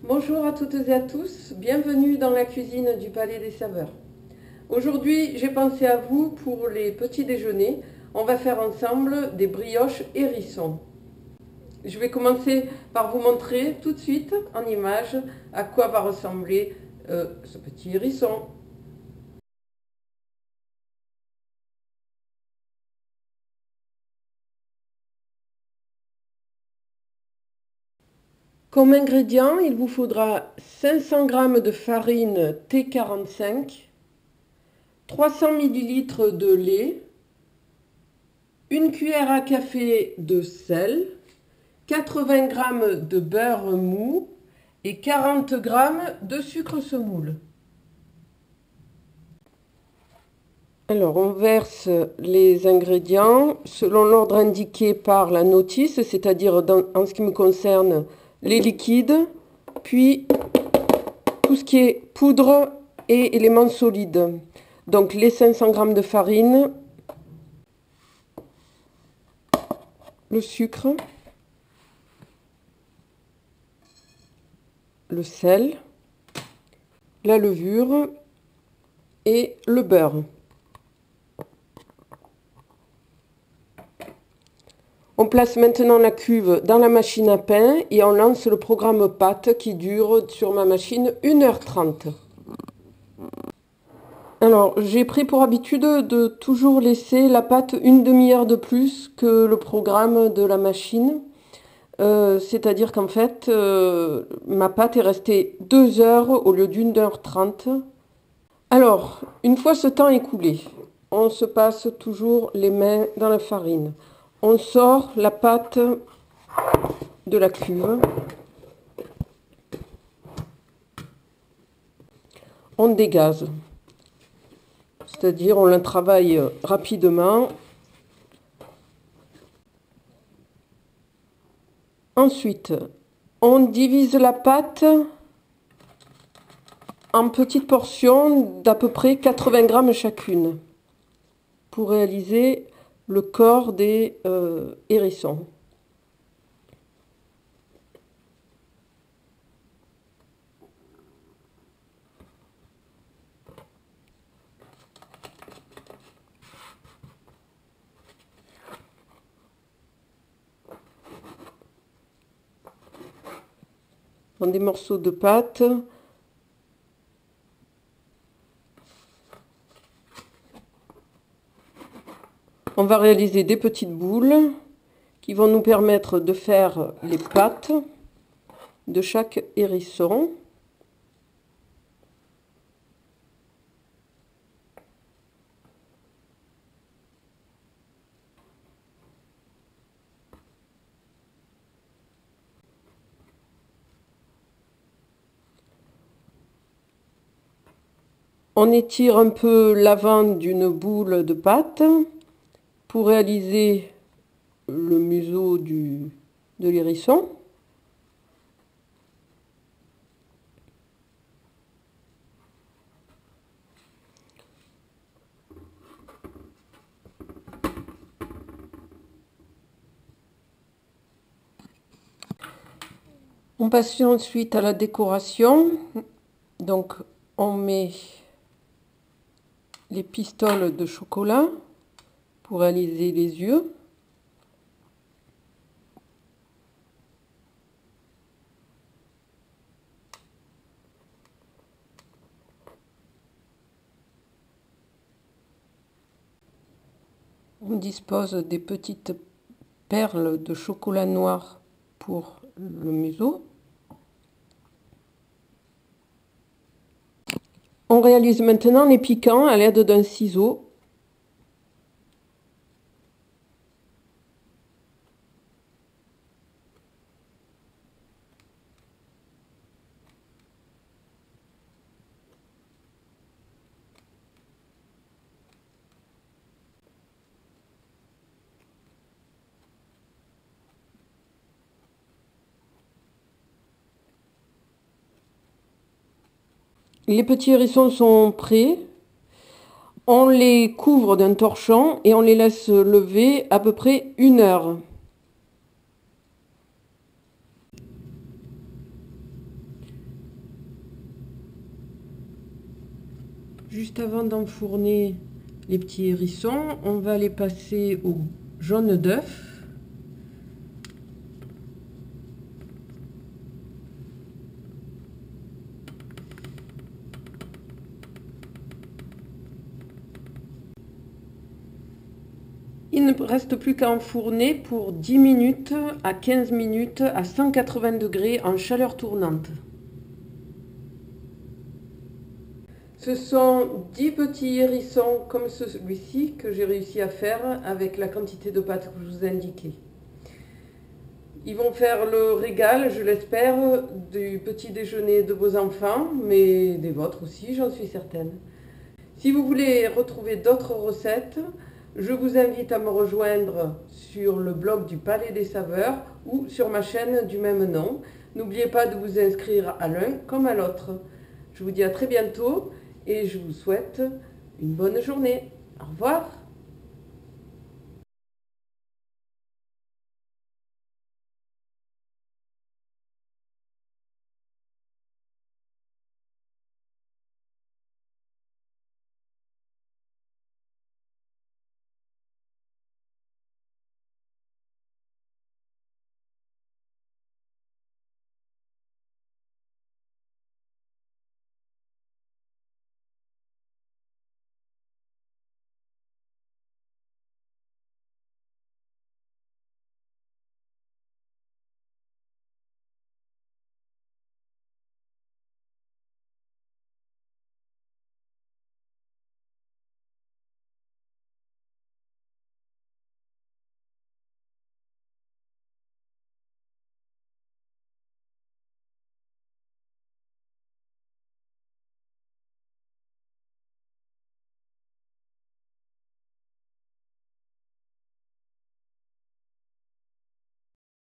Bonjour à toutes et à tous, bienvenue dans la cuisine du Palais des Saveurs. Aujourd'hui, j'ai pensé à vous pour les petits déjeuners. On va faire ensemble des brioches hérissons. Je vais commencer par vous montrer tout de suite en image à quoi va ressembler ce petit hérisson. Comme ingrédient, il vous faudra 500 g de farine T45, 300 ml de lait, une cuillère à café de sel, 80 g de beurre mou et 40 g de sucre semoule. Alors, on verse les ingrédients selon l'ordre indiqué par la notice, c'est-à-dire en ce qui me concerne les liquides, puis tout ce qui est poudre et éléments solides. Donc les 500 g de farine, le sucre, le sel, la levure et le beurre. On place maintenant la cuve dans la machine à pain et on lance le programme pâte qui dure sur ma machine 1h30. Alors, j'ai pris pour habitude de toujours laisser la pâte une demi-heure de plus que le programme de la machine. C'est-à-dire qu'en fait, ma pâte est restée 2 heures au lieu d'1h30. Alors, une fois ce temps écoulé, on se passe toujours les mains dans la farine. On sort la pâte de la cuve. On dégaze. C'est-à-dire on la travaille rapidement. Ensuite, on divise la pâte en petites portions d'à peu près 80 g chacune pour réaliser le corps des hérissons. Dans des morceaux de pâte. On va réaliser des petites boules qui vont nous permettre de faire les pattes de chaque hérisson. On étire un peu l'avant d'une boule de pâte pour réaliser le museau de l'hérisson. On passe ensuite à la décoration. Donc on met les pistoles de chocolat pour réaliser les yeux. On dispose des petites perles de chocolat noir pour le museau. On réalise maintenant les piquants à l'aide d'un ciseau. Les petits hérissons sont prêts. On les couvre d'un torchon et on les laisse lever à peu près 1 heure. Juste avant d'enfourner les petits hérissons, on va les passer au jaune d'œuf. Il ne reste plus qu'à enfourner pour 10 minutes à 15 minutes à 180 degrés en chaleur tournante. Ce sont 10 petits hérissons comme celui-ci que j'ai réussi à faire avec la quantité de pâte que je vous ai indiquée. Ils vont faire le régal, je l'espère, du petit déjeuner de vos enfants, mais des vôtres aussi, j'en suis certaine. Si vous voulez retrouver d'autres recettes, je vous invite à me rejoindre sur le blog du Palais des Saveurs ou sur ma chaîne du même nom. N'oubliez pas de vous inscrire à l'un comme à l'autre. Je vous dis à très bientôt et je vous souhaite une bonne journée. Au revoir.